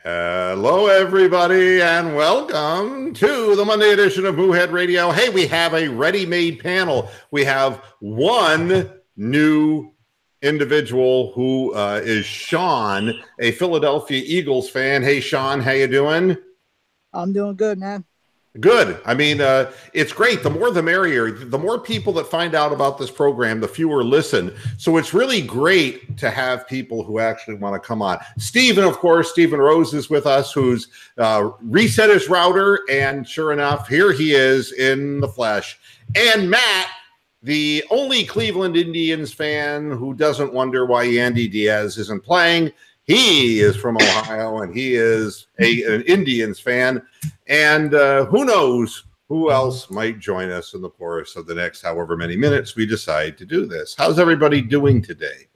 Hello, everybody, and welcome to the Monday edition of Moohead Radio. Hey, we have a ready-made panel. We have one new individual who is Sean, a Philadelphia Eagles fan. Hey, Sean, how you doing? I'm doing good, man. Good. I mean, it's great. The more the merrier. The more people that find out about this program, the fewer listen. So it's really great to have people who actually want to come on. Stephen, of course, Stephen Rose is with us, who's reset his router. And sure enough, here he is in the flesh. And Matt, the only Cleveland Indians fan who doesn't wonder why Yandy Diaz isn't playing. He is from Ohio, and he is an Indians fan. And who knows who else might join us in the course of the next however many minutes we decide to do this. How's everybody doing today?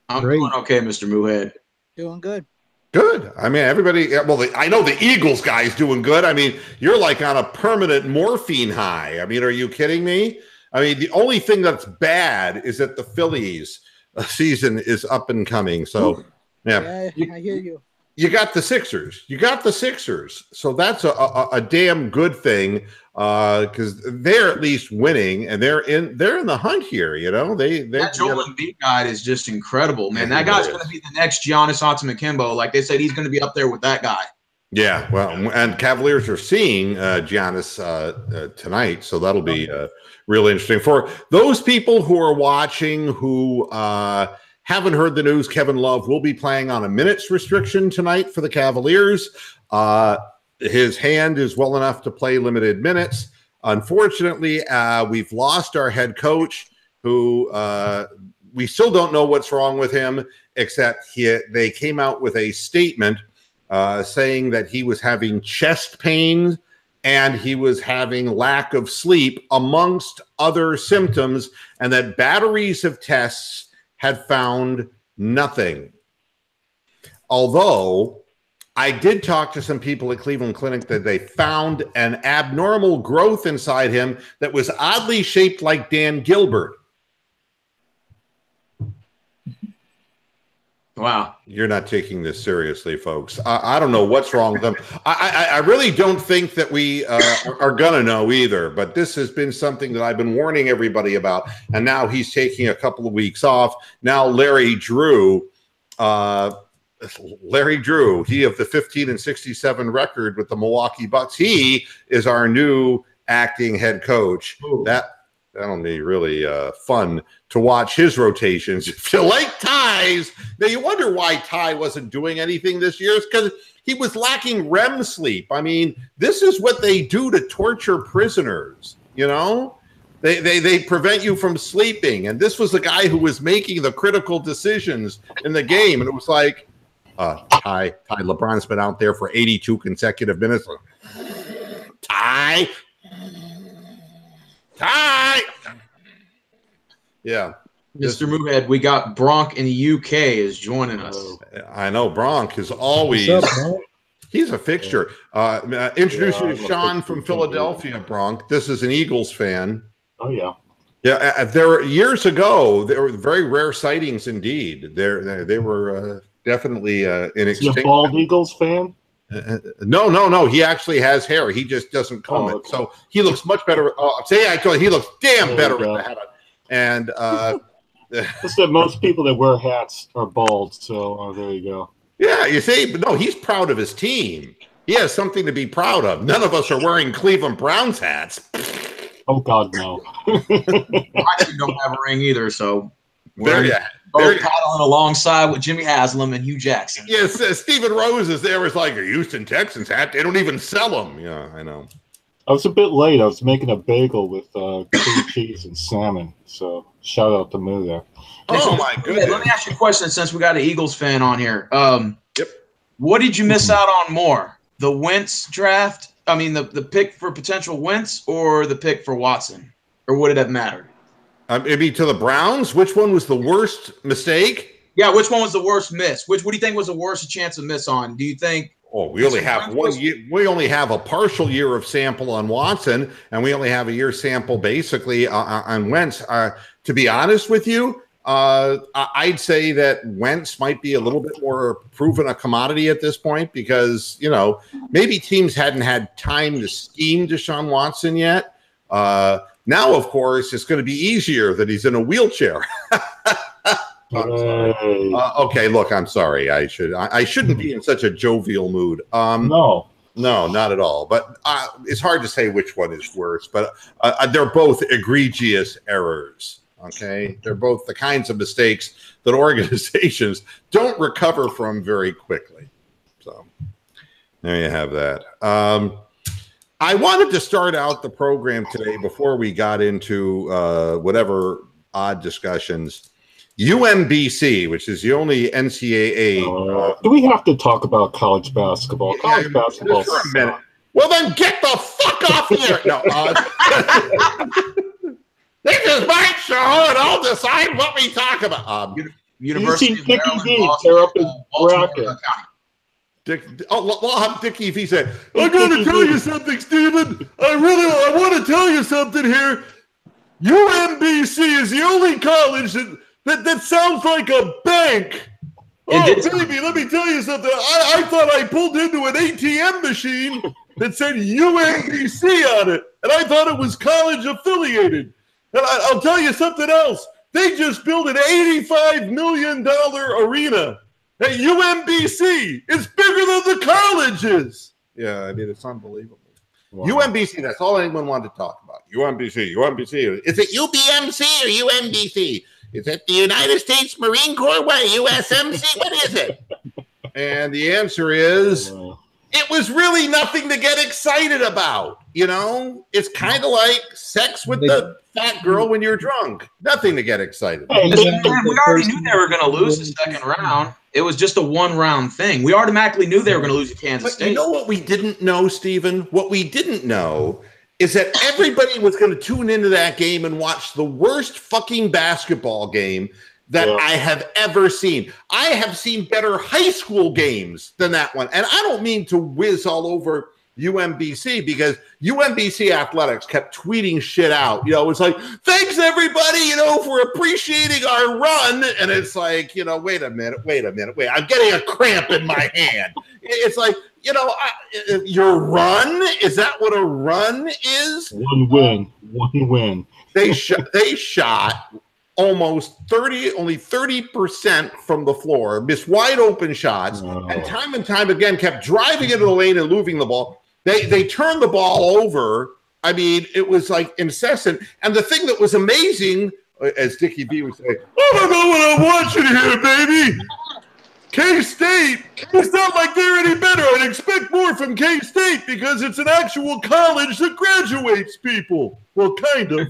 I'm doing okay, Mr. Moohead. Doing good. Good. I mean, everybody, well, I know the Eagles guy's doing good. I mean, you're like on a permanent morphine high. I mean, are you kidding me? I mean, the only thing that's bad is that the Phillies season is up and coming. So, yeah. I hear you. You got the Sixers. So that's a damn good thing because they're at least winning and they're in the hunt here. You know, that Joel Embiid guy is just incredible, man. That guy's going to be the next Giannis Antetokounmpo. Like they said, he's going to be up there with that guy. Yeah, well, and Cavaliers are seeing Giannis tonight, so that'll be real interesting. For those people who are watching who haven't heard the news, Kevin Love will be playing on a minutes restriction tonight for the Cavaliers. His hand is well enough to play limited minutes. Unfortunately, we've lost our head coach, who we still don't know what's wrong with him, except they came out with a statement saying that he was having chest pains and he was having lack of sleep, amongst other symptoms, and that batteries of tests had found nothing. Although I did talk to some people at Cleveland Clinic that they found an abnormal growth inside him that was oddly shaped like Dan Gilbert. Wow. You're not taking this seriously, folks. I don't know what's wrong with them. I really don't think that we are going to know either, but this has been something that I've been warning everybody about, and now he's taking a couple of weeks off. Now Larry Drew, he of the 15-67 record with the Milwaukee Bucks, he is our new acting head coach. Ooh. That'll be really fun to watch his rotations. If you like ties, now you wonder why Ty wasn't doing anything this year. It's because he was lacking REM sleep. I mean, this is what they do to torture prisoners, you know? They prevent you from sleeping. And this was the guy who was making the critical decisions in the game. And it was like, Ty, LeBron's been out there for 82 consecutive minutes. Ty. Yeah. Mr. Moohead, we got Bronk in the UK is joining us. I know Bronk is always he's a fixture. Introduce you to Sean from Philadelphia, Bronk. This is an Eagles fan. Oh yeah. Yeah, there were years ago, there were very rare sightings indeed. They were definitely in extinct. You a bald Eagles fan? No. He actually has hair. He just doesn't comb it. So he looks much better. I told you, he looks damn better with the hat on. And just that most people that wear hats are bald. So there you go. Yeah, you see, but no, he's proud of his team. He has something to be proud of. None of us are wearing Cleveland Browns hats. Oh God, no. I actually don't have a ring either. So there you both paddling alongside with Jimmy Haslam and Hugh Jackson. Yes, Stephen Rose is there. It's like a Houston Texans hat. They don't even sell them. Yeah, I know. I was a bit late. I was making a bagel with cream cheese and salmon. So shout out to Moo there. Oh my goodness! Let me ask you a question. Since we got an Eagles fan on here, what did you miss out on more? The Wentz draft? I mean, the pick for potential Wentz or the pick for Watson, or would it have mattered? Maybe to the Browns. Which one was the worst mistake? Yeah, which one was the worst miss? What do you think was the worst chance of miss on? Do you think? Oh, we only have 1 year. We only have a partial year of sample on Watson, and we only have a year sample basically on Wentz. To be honest with you, I'd say that Wentz might be a little bit more proven a commodity at this point because, maybe teams hadn't had time to scheme Deshaun Watson yet. Now, of course, it's going to be easier that he's in a wheelchair. Okay, look, I'm sorry. I shouldn't be in such a jovial mood. No, not at all. But it's hard to say which one is worse. But they're both egregious errors. Okay, they're both the kinds of mistakes that organizations don't recover from very quickly. So there you have that. I wanted to start out the program today before we got into whatever odd discussions. UMBC, which is the only NCAA. Do we have to talk about college basketball? College basketball. For a minute. Well, then get the fuck off here. No. This is my show, and I'll decide what we talk about. University of Maryland, they're up in bracket. I'll have Dickie V say, I'm going to tell you something, Stephen. I want to tell you something here. UMBC is the only college that sounds like a bank. Baby, let me tell you something. I thought I pulled into an ATM machine that said UMBC on it, and I thought it was college affiliated. And I'll tell you something else. They just built an $85 million arena at UMBC. It's bigger than the college is. Yeah, I mean, it's unbelievable. Wow. UMBC, that's all anyone wanted to talk about. UMBC. Is it UBMC or UMBC? Is it the United States Marine Corps? What, USMC? What is it? And the answer is, it was really nothing to get excited about. It's kind of like sex with the fat girl when you're drunk. Nothing to get excited about. We already knew they were going to lose the second round. It was just a one-round thing. We automatically knew they were going to lose to Kansas State. You know what we didn't know, Stephen? What we didn't know is that everybody was going to tune into that game and watch the worst fucking basketball game that I have ever seen. I have seen better high school games than that one. And I don't mean to whiz all over UMBC because UMBC athletics kept tweeting shit out. It's like, thanks everybody, for appreciating our run. And it's like, wait a minute. I'm getting a cramp in my hand. It's like, your run? Is that what a run is? One win. They shot almost 30% from the floor, missed wide open shots, and time again kept driving into the lane and losing the ball. They turned the ball over. I mean, it was like incessant. And the thing that was amazing, as Dickie B would say, I don't know what I'm watching here, baby. K-State, it's not like they're any better. I'd expect more from K-State because it's an actual college that graduates people. Well, kind of.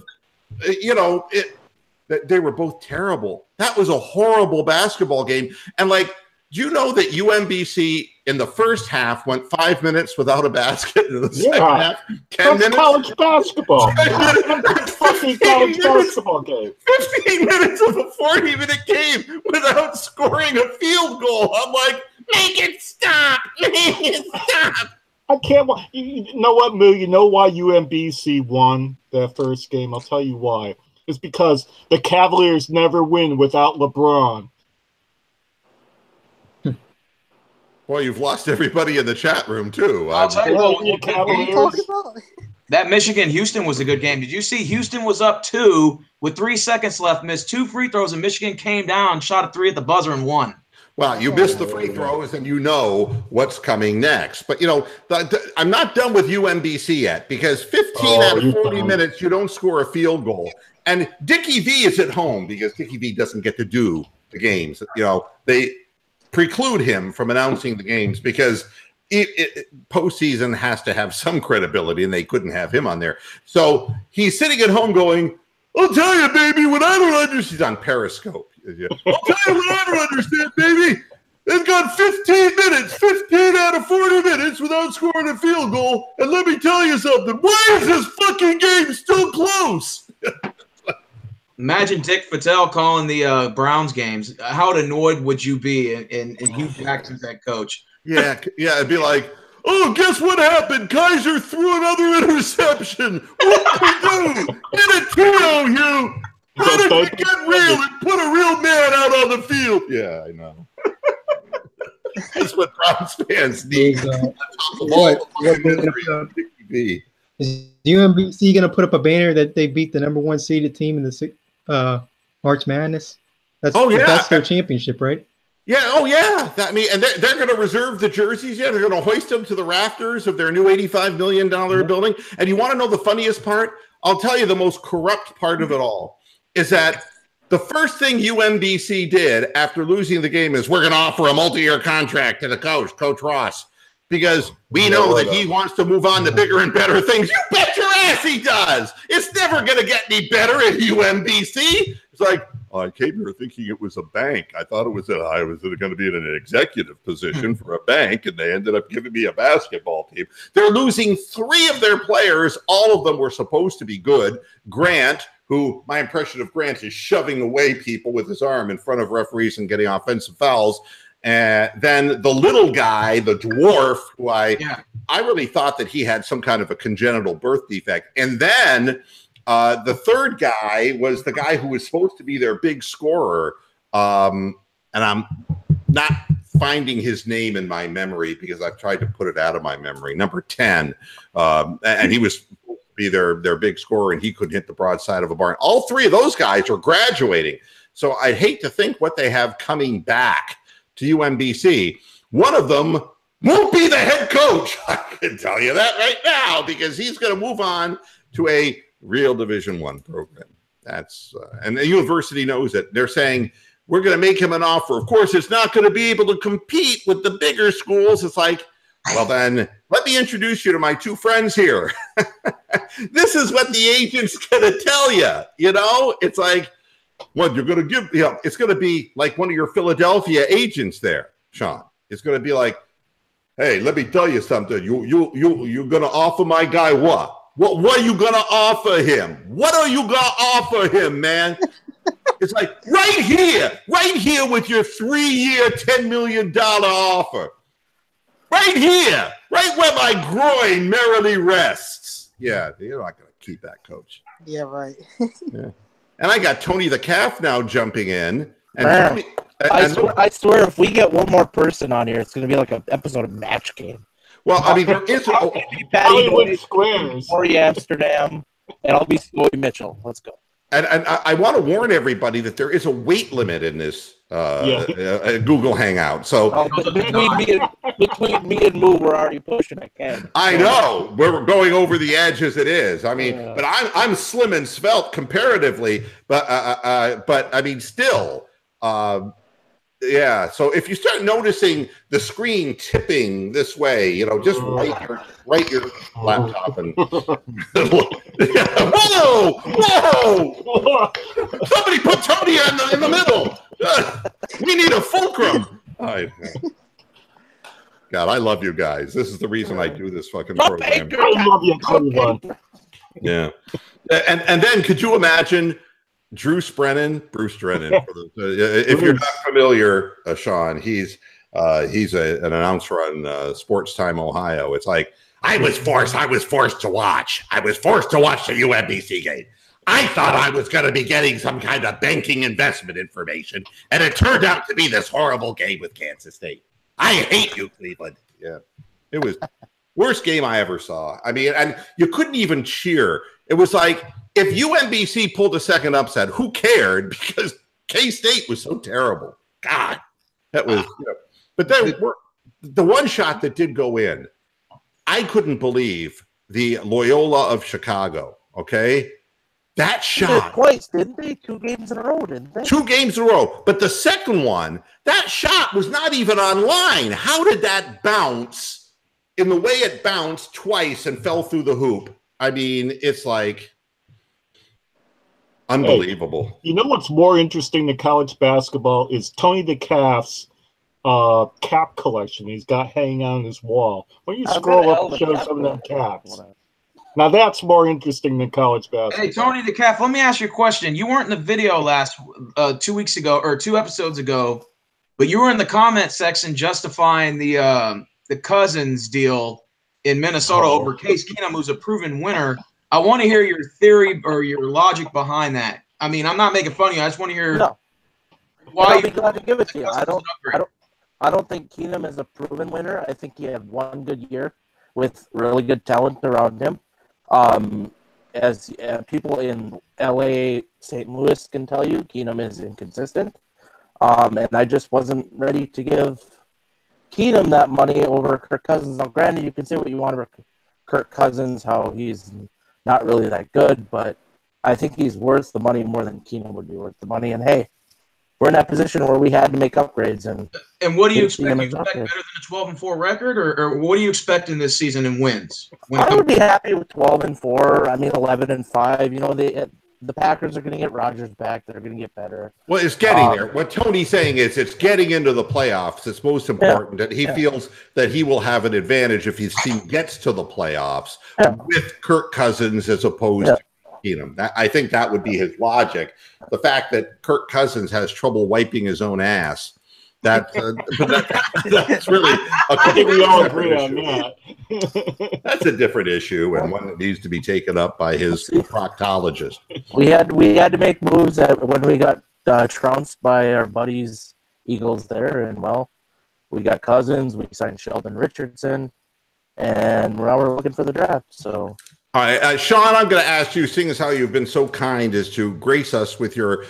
They were both terrible. That was a horrible basketball game. And do you know that UMBC in the first half went 5 minutes without a basket, and in the second half 10 minutes? College basketball. That's fucking college basketball game. 15 minutes of a 40-minute game without scoring a field goal. I'm like, make it stop. I can't. You know what, Moo? You know why UMBC won that first game? I'll tell you why. It's because the Cavaliers never win without LeBron. Well, you've lost everybody in the chat room, too. I'll tell you what, that Michigan-Houston was a good game. Did you see Houston was up 2 with 3 seconds left, missed 2 free throws, and Michigan came down, shot a 3 at the buzzer, and won. Well, you missed the free throws, and you know what's coming next. But, I'm not done with UMBC yet because 15 out of 40 minutes, you don't score a field goal. And Dickie V is at home because Dickie V doesn't get to do the games. They preclude him from announcing the games because postseason has to have some credibility, and they couldn't have him on there. So he's sitting at home going, I'll tell you, baby, what I don't understand. He's on Periscope. I'll tell you what I don't understand, baby. They've got 15 minutes, 15 out of 40 minutes without scoring a field goal. And let me tell you something. Why is this fucking game still close? Imagine Dick Vitale calling the Browns games. How annoyed would you be? And Hugh Jackson's that coach. Yeah, it'd be like, oh, guess what happened? Kaiser threw another interception. What did we do? Get it, Hugh. How did we get real and put a real man out on the field? Yeah, I know. That's what Browns fans need. Is UMBC going to put up a banner that they beat the number 1 seeded team in the March Madness? That's their championship, right? Yeah. Oh, yeah. And they're going to reserve the jerseys. Yeah, they're going to hoist them to the rafters of their new $85 million building. And you want to know the funniest part? I'll tell you the most corrupt part of it all is that the first thing UMBC did after losing the game is we're going to offer a multi-year contract to the Coach Ross, because we know that he wants to move on to bigger and better things. You bet your ass he does. It's never going to get any better at UMBC. It's like, I came here thinking it was a bank. I thought I was going to be in an executive position for a bank, and they ended up giving me a basketball team. They're losing 3 of their players. All of them were supposed to be good. Grant, who my impression of Grant is shoving away people with his arm in front of referees and getting offensive fouls. And then the little guy, the dwarf, who I really thought that he had some kind of a congenital birth defect. And then the third guy was the guy who was supposed to be their big scorer. And I'm not finding his name in my memory because I've tried to put it out of my memory. Number 10. And he was supposed to be their big scorer, and he couldn't hit the broadside of a barn. All 3 of those guys are graduating. So I'd hate to think what they have coming back to UMBC. One of them won't be the head coach. I can tell you that right now, because he's going to move on to a real Division I program. That's and the university knows it. They're saying, we're going to make him an offer. Of course, it's not going to be able to compete with the bigger schools. It's like, well, then let me introduce you to my 2 friends here. This is what the agent's going to tell you. It's like, what you're going to give, it's going to be like one of your Philadelphia agents there, Sean. It's going to be like, hey, let me tell you something. You're going to offer my guy what? What are you going to offer him? What are you going to offer him, man? It's like right here with your 3-year, $10 million offer. Right here, right where my groin merrily rests. Yeah, you're not going to keep that, coach. Yeah, right. Yeah. And I got Tony the Calf now jumping in. And Tony, I swear, if we get one more person on here, it's going to be like an episode of Match Game. Well, I mean, there is Patty Squares, Corey Amsterdam, and I'll be Snowy Mitchell. Let's go. And I want to warn everybody that there is a weight limit in this Google Hangout. So between me and Moo, we're already pushing it. I know we're going over the edge as it is. I mean, but I'm slim and svelte comparatively, but I mean, still, yeah. So if you start noticing the screen tipping this way, just right your laptop and whoa! Somebody put Tony in the middle. We need a fulcrum. God, I love you guys. This is the reason I do this fucking program. I love you, everyone. Yeah, and then could you imagine Bruce Drennan? If you're not familiar, Sean, he's an announcer on Sports Time Ohio. It's like I was forced to watch. I was forced to watch the UMBC game. I thought I was going to be getting some kind of banking investment information, and it turned out to be this horrible game with Kansas State. I hate you, Cleveland. Yeah, it was worst game I ever saw. I mean, and you couldn't even cheer. It was like if UMBC pulled a second upset, who cared? Because K-State was so terrible. God, that was. But then the one shot that did go in, I couldn't believe the Loyola of Chicago. Okay. That shot twice, didn't they? 2 games in a row, didn't they? 2 games in a row. But the second one, that shot was not even on line. How did that bounce in the way it bounced twice and fell through the hoop? I mean, it's like unbelievable. Hey, you know what's more interesting than college basketball is Tony the Calf's cap collection he's got hanging on his wall. Why don't you scroll up and show some of them caps? Now that's more interesting than college basketball. Hey, Tony the Calf, let me ask you a question. You weren't in the video last 2 weeks ago or 2 episodes ago, but you were in the comment section justifying the Cousins deal in Minnesota over Case Keenum, who's a proven winner. I want to hear your theory or your logic behind that. I mean, I'm not making fun of you. I just want to hear why. I'll be glad to give it to you. I don't think Keenum is a proven winner. I think he had one good year with really good talent around him. As people in LA, St. Louis can tell you, Keenum is inconsistent. And I just wasn't ready to give Keenum that money over Kirk Cousins. Now, granted, you can say what you want about Kirk Cousins, how he's not really that good, but I think he's worth the money more than Keenum would be worth the money. And hey, we're in that position where we had to make upgrades. And what do you expect? You expect better than a 12-4 record, or what do you expect in this season in wins? I would be happy with 12-4. I mean, 11-5. You know, the Packers are going to get Rodgers back. They're going to get better. Well, it's getting there. What Tony's saying is it's getting into the playoffs. It's most important that he feels that he will have an advantage if his team gets to the playoffs with Kirk Cousins as opposed to Keenum. I think that would be his logic. The fact that Kirk Cousins has trouble wiping his own ass, that's really I think we all agree on that. That's a different issue and one that needs to be taken up by his proctologist. We had to make moves when we got trounced by our buddies Eagles there, and well, we got Cousins, we signed Sheldon Richardson, and now we're looking for the draft. So. All right, Sean, I'm going to ask you, seeing as how you've been so kind as to grace us with your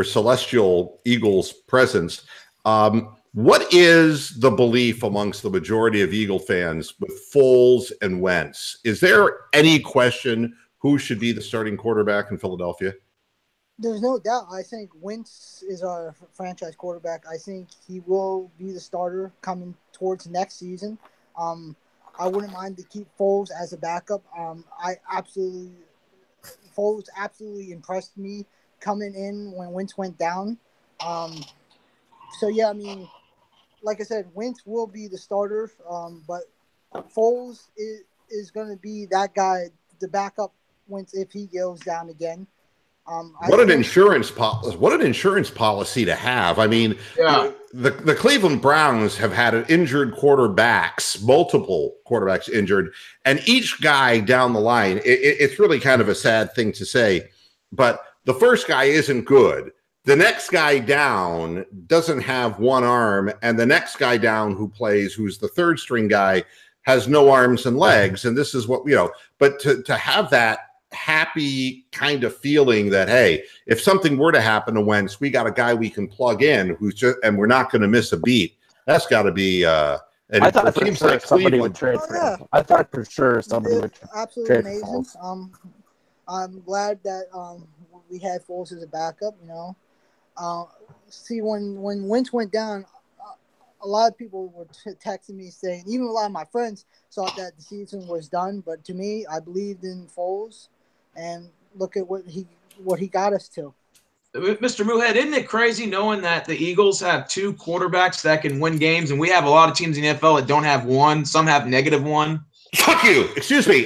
celestial Eagles presence. What is the belief amongst the majority of Eagle fans with Foles and Wentz? Is there any question who should be the starting quarterback in Philadelphia? There's no doubt. I think Wentz is our franchise quarterback. I think he will be the starter coming towards next season. I wouldn't mind to keep Foles as a backup. Foles absolutely impressed me coming in when Wentz went down. So yeah, I mean, like I said, Wentz will be the starter, but Foles is going to be that guy, the backup Wentz if he goes down again. What an insurance policy to have. I mean, the Cleveland Browns have had injured quarterbacks, multiple quarterbacks injured, and each guy down the line, it's really kind of a sad thing to say, but the first guy isn't good. The next guy down doesn't have one arm, and the next guy down who's the third string guy, has no arms and legs. And this is what, but to have that happy kind of feeling that, hey, if something were to happen to Wentz, we got a guy we can plug in and we're not going to miss a beat. That's got to be. I thought for sure somebody would trade for him. I thought for sure somebody would absolutely amazing. I'm glad that we had Foles as a backup. See, when Wentz went down, a lot of people were texting me saying, even a lot of my friends thought that the season was done. But to me, I believed in Foles. And look at what he got us to. Mr. Moohead, isn't it crazy knowing that the Eagles have two quarterbacks that can win games, and we have a lot of teams in the NFL that don't have one. Some have -1. Fuck you. Excuse me.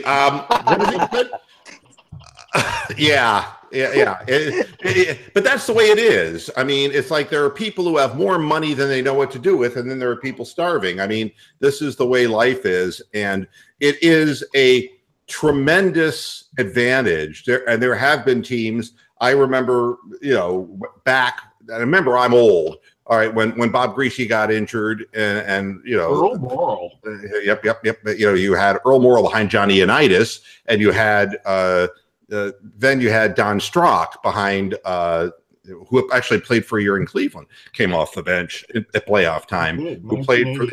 Yeah. But that's the way it is. I mean, it's like there are people who have more money than they know what to do with, and then there are people starving. I mean, this is the way life is, and it is a tremendous advantage. There have been teams. I remember, back. I remember I'm old. All right, when Bob Greasy got injured, and Earl Morrall. Yep. You had Earl Morrall behind Johnny Unitas, and you had then you had Don Strock behind, who actually played for a year in Cleveland, came off the bench at playoff time, who played for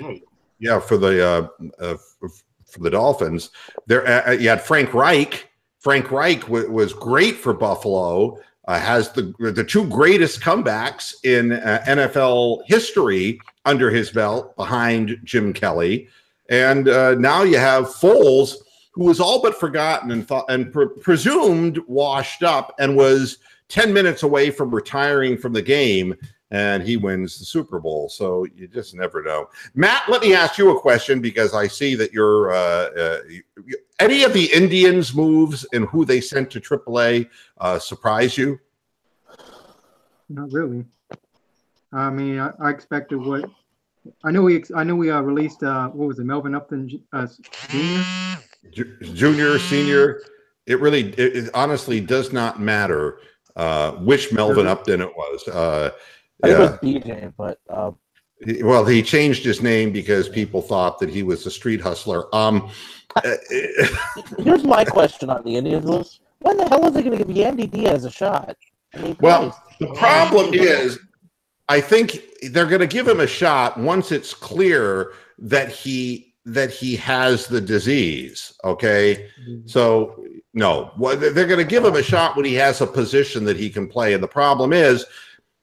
the Dolphins. There, you had Frank Reich. Frank Reich was great for Buffalo. Has the two greatest comebacks in NFL history under his belt behind Jim Kelly, and now you have Foles, who was all but forgotten and presumed washed up, and was 10 minutes away from retiring from the game, and he wins the Super Bowl. So you just never know. Matt, let me ask you a question, because I see that you're any of the Indians' moves and who they sent to AAA surprise you? Not really. I mean, I expected what I know. We released what was it, Melvin Upton Jr. Junior, senior. It honestly does not matter. which Melvin Upton it was. It was BJ, but well, he changed his name because people thought that he was a street hustler. Here's my question on the Indians list: when the hell is they going to give Yandy Diaz a shot? I mean, well, the problem is, I think they're going to give him a shot once it's clear that he has the disease. Okay, so no, they're going to give him a shot when he has a position that he can play, and the problem is,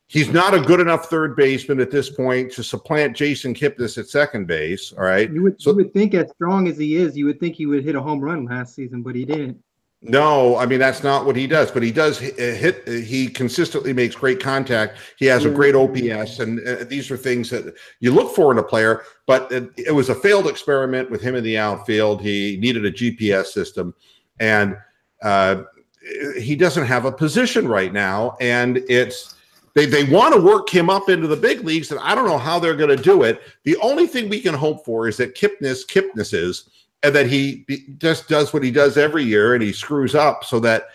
he's not a good enough third baseman at this point to supplant Jason Kipnis at second base. All right. You would think, as strong as he is, you would think he would hit a home run last season, but he didn't. No, I mean, that's not what he does, but he does hit. He consistently makes great contact. He has a great OPS, and these are things that you look for in a player, but it was a failed experiment with him in the outfield. He needed a GPS system, and he doesn't have a position right now, and it's they want to work him up into the big leagues, and I don't know how they're going to do it. The only thing we can hope for is that Kipnis is, and that he just does what he does every year, and he screws up so that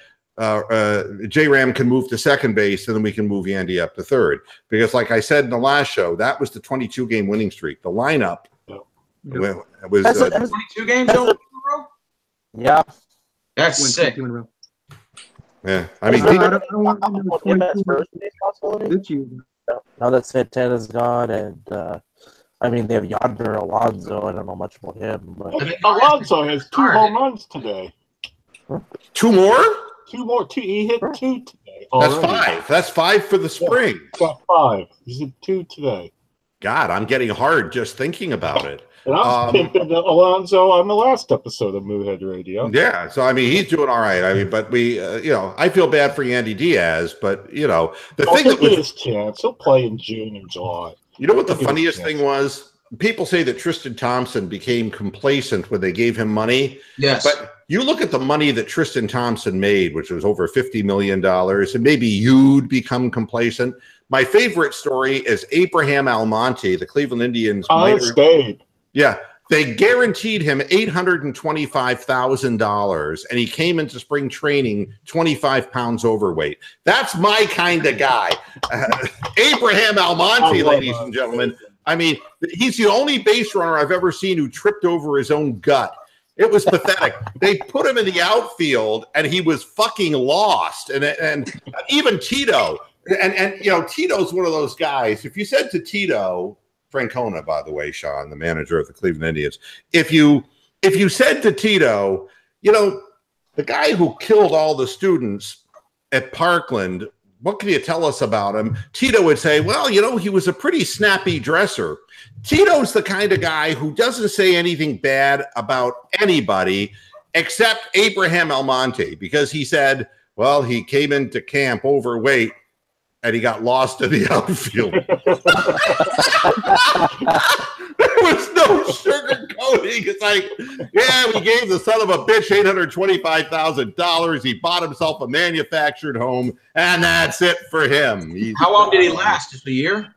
J-Ram can move to second base, and then we can move Yandy up to third. Because like I said in the last show, that was the 22-game winning streak. The lineup was 22 games in a row? Yeah. That's sick. Yeah, I mean, now that Santana's gone, and I mean, they have Yonder Alonso. I don't know much about him. But Alonso has 2 home runs today. Two more? He hit 2 today. That's 5. That's 5 for the spring. Got 5. He's hit 2 today. God, I'm getting hard just thinking about it. And I was pimping Alonso on the last episode of Moohead Radio. Yeah, so I mean, he's doing all right. I mean, but we, I feel bad for Yandy Diaz, but the thing that was his chance, he'll play in June and July. You know what the funniest thing was? People say that Tristan Thompson became complacent when they gave him money. Yes. But you look at the money that Tristan Thompson made, which was over $50 million, and maybe you'd become complacent. My favorite story is Abraham Almonte, the Cleveland Indians. Stayed. Yeah. They guaranteed him $825,000, and he came into spring training 25 pounds overweight. That's my kind of guy. Abraham Almonte, ladies and gentlemen. I mean, he's the only base runner I've ever seen who tripped over his own gut. It was pathetic. They put him in the outfield, and he was fucking lost. And even Tito, and Tito's one of those guys. If you said to Tito, Francona, by the way, Sean, the manager of the Cleveland Indians, if you said to Tito, the guy who killed all the students at Parkland, what can you tell us about him? Tito would say, well, he was a pretty snappy dresser. Tito's the kind of guy who doesn't say anything bad about anybody except Abraham Almonte, because he said, well, he came into camp overweight and he got lost in the outfield. There was no sugarcoating. It's like, yeah, we gave the son of a bitch $825,000. He bought himself a manufactured home, and that's it for him. How long did he last? Just a year?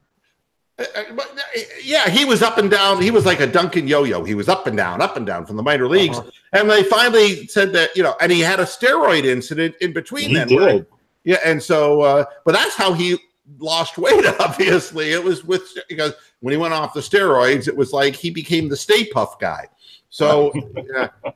Yeah, he was up and down. He was like a Duncan yo-yo. He was up and down from the minor leagues. And they finally said that, and he had a steroid incident in between them. He did. Right? Yeah, and so, but that's how he lost weight, obviously. It was because when he went off the steroids, it was like he became the Stay Puft guy. So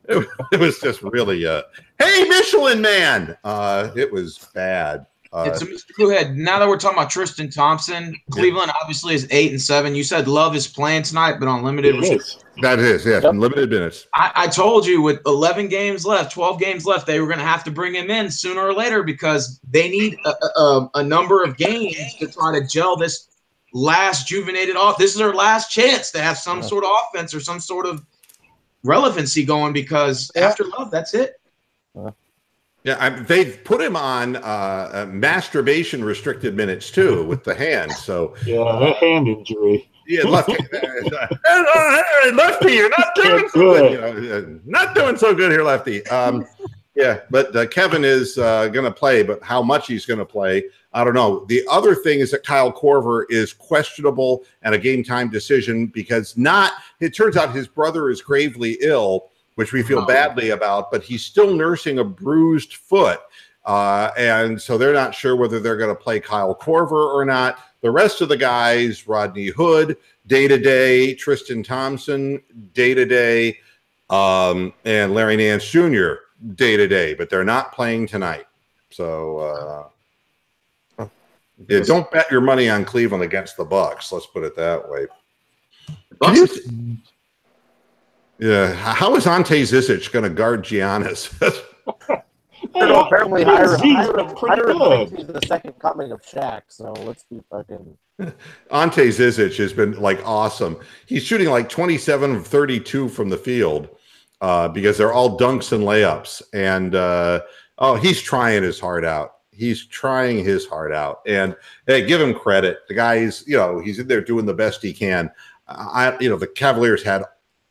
it was just really, hey, Michelin Man. It was bad. It's Mr. Moohead. Now that we're talking about Tristan Thompson, Cleveland obviously is 8-7. You said Love is playing tonight, but on limited. That is, yeah, limited minutes. I told you with 11 games left, 12 games left, they were going to have to bring him in sooner or later because they need a number of games to try to gel this last juvenated off. This is their last chance to have some sort of offense or some sort of relevancy going because after Love, that's it. Yeah, they've put him on masturbation restricted minutes too with the hand. So that hand injury. Yeah, lefty, lefty, you're not doing so good. Not doing so good here, lefty. But Kevin is going to play, but how much he's going to play, I don't know. The other thing is that Kyle Korver is questionable and a game time decision because it turns out his brother is gravely ill, which we feel badly about, but he's still nursing a bruised foot. And so they're not sure whether they're going to play Kyle Korver or not. The rest of the guys, Rodney Hood, day-to-day, Tristan Thompson, day-to-day, and Larry Nance Jr., day-to-day, but they're not playing tonight. So don't bet your money on Cleveland against the Bucks. Let's put it that way. Yeah, how is Ante Zizic going to guard Giannis? Apparently, he's the second coming of Shaq. So let's be fucking. Ante Zizic has been like awesome. He's shooting like 27 of 32 from the field because they're all dunks and layups. And he's trying his heart out. He's trying his heart out. And hey, give him credit. The guy's, he's in there doing the best he can. The Cavaliers had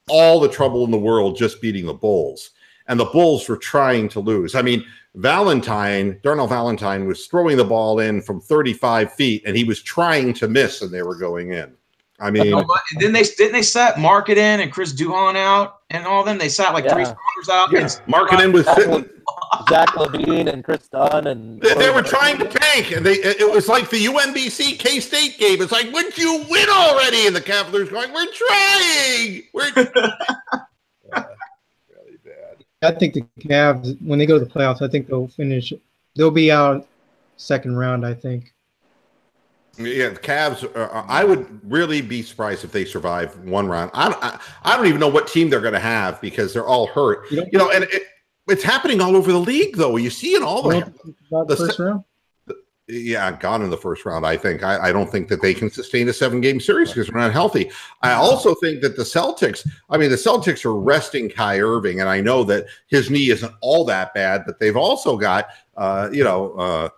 all the trouble in the world just beating the Bulls. And the Bulls were trying to lose. I mean, Darnell Valentine was throwing the ball in from 35 feet, and he was trying to miss, and they were going in. I mean, didn't they set Marketing and Chris Duhon out and all of them? They sat like three starters out. Yeah. Marketing was sitting. Zach LaVine and Chris Dunn and they were trying to tank, and it was like the UMBC K-State game. It's like, wouldn't you win already? And the Cavaliers going, we're trying. Really bad. I think the Cavs, when they go to the playoffs, I think they'll be out second round, I think. Yeah, the Cavs. I would really be surprised if they survive one round. I don't even know what team they're going to have because they're all hurt. And it's happening all over the league, though. You see it all the first round. Yeah, gone in the first round. I think. I don't think that they can sustain a 7-game series because they're not healthy. I also think that the Celtics are resting Kai Irving, and I know that his knee isn't all that bad, but they've also got, now we're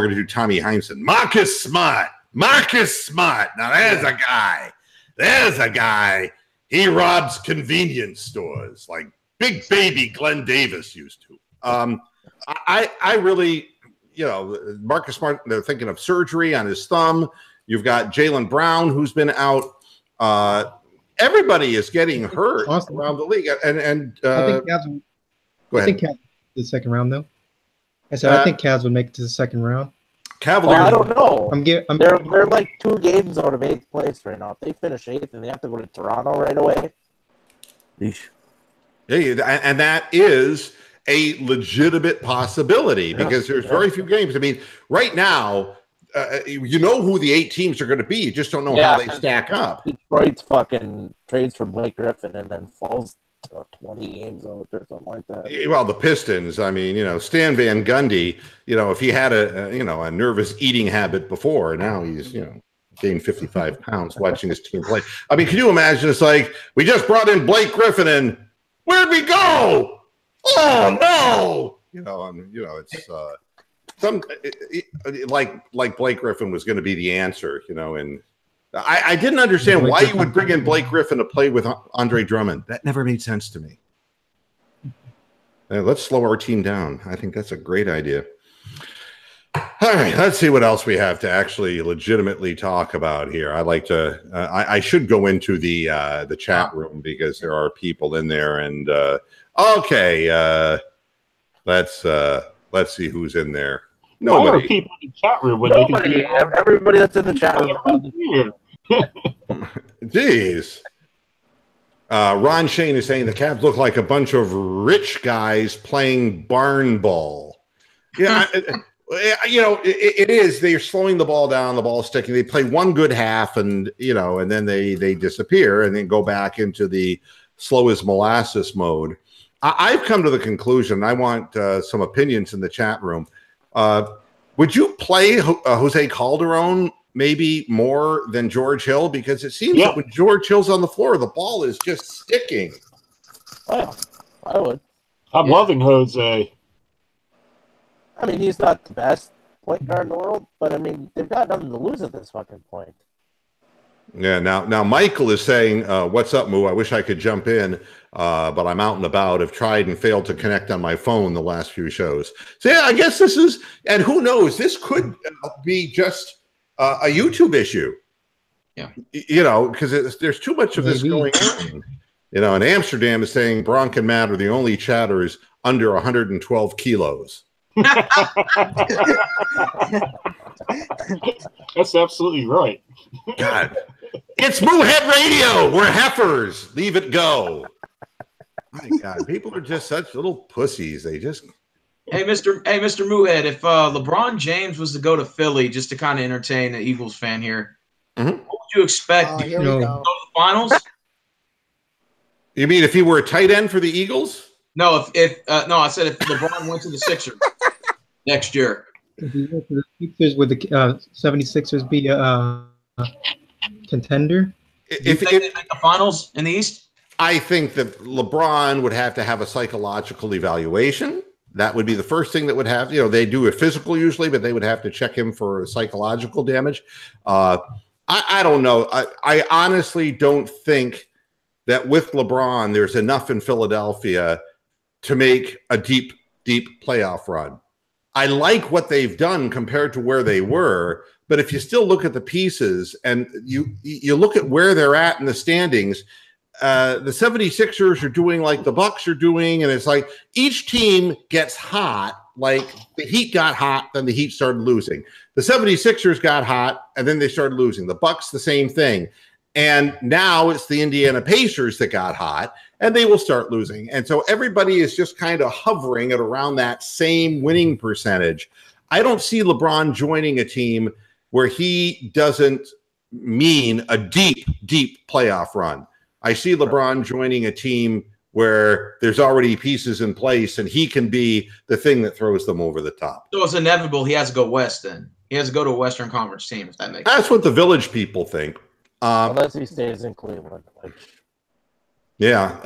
going to do Tommy Heinsohn. Marcus Smart. Now there's a guy. He robs convenience stores like big baby Glenn Davis used to. I really, Marcus Smart, they're thinking of surgery on his thumb. You've got Jaylen Brown, who's been out. Everybody is getting hurt around the league. And I think Cavs, go ahead. I think Cavs the second round, though. I said I think Cavs would make it to the second round. Cavaliers. I don't know. They're like 2 games out of 8th place right now. If they finish 8th and they have to go to Toronto right away. Eesh. Yeah, and that is a legitimate possibility because there's very few games. I mean, right now, you know who the 8 teams are going to be. You just don't know how they stack up. Detroit's fucking trades for Blake Griffin and then falls to 20 games out or something like that. Well, the Pistons, I mean, Stan Van Gundy, if he had a nervous eating habit before, now he's, gained 55 pounds watching his team play. I mean, can you imagine? It's like, we just brought in Blake Griffin and where'd we go? Oh no! It's like Blake Griffin was going to be the answer, and I didn't understand why you would bring in Blake Griffin to play with Andre Drummond. That never made sense to me. Let's slow our team down. I think that's a great idea. All right, let's see what else we have to actually legitimately talk about here. I'd like to. I should go into the chat room because there are people in there. And okay, let's see who's in there. Nobody. Why are people in the chat room when Nobody. Everybody that's in the chat room. Jeez. Ron Shane is saying the Cavs look like a bunch of rich guys playing barn ball. Yeah. It is. They're slowing the ball down. The ball's sticking. They play one good half, and then they disappear, and then go back into the slow as molasses mode. I've come to the conclusion. I want some opinions in the chat room. Would you play Jose Calderon maybe more than George Hill? Because it seems that when George Hill's on the floor, the ball is just sticking. Oh, I would. I'm loving Jose. I mean, he's not the best point guard in the world, but I mean, they've got nothing to lose at this fucking point. Yeah. Now Michael is saying, "What's up, Moo? I wish I could jump in, but I'm out and about. I've tried and failed to connect on my phone the last few shows." So yeah, I guess this is, and who knows? This could be just a YouTube issue. Yeah. Because there's too much of this going on. And Amsterdam is saying Bronk and Matt are the only chatters under 112 kilos. That's absolutely right. God. It's Moohead Radio. We're heifers. Leave it go. My God, people are just such little pussies. They just... Hey, Mr. Moohead, if LeBron James was to go to Philly just to kind of entertain the Eagles fan here, what would you expect? Here we go. Go to the finals? You mean if he were a tight end for the Eagles? No, no, I said if LeBron went to the Sixers next year. If he went to the Sixers, would the 76ers be a contender? If they make the finals in the East? I think that LeBron would have to have a psychological evaluation. That would be the first thing that would have, they do a physical usually, but they would have to check him for psychological damage. I don't know. I honestly don't think that with LeBron, there's enough in Philadelphia to make a deep, deep playoff run. I like what they've done compared to where they were, but if you still look at the pieces and you look at where they're at in the standings, the 76ers are doing like the Bucks are doing, and it's like each team gets hot. Like the Heat got hot, then the Heat started losing. The 76ers got hot, and then they started losing. The Bucks, the same thing. And now it's the Indiana Pacers that got hot, and they will start losing. And so everybody is just kind of hovering at around that same winning percentage. I don't see LeBron joining a team where he doesn't mean a deep, deep playoff run. I see LeBron joining a team where there's already pieces in place and he can be the thing that throws them over the top. So it's inevitable he has to go west then. He has to go to a Western Conference team, if that makes sense. That's what the Village people think. Unless he stays in Cleveland. Yeah.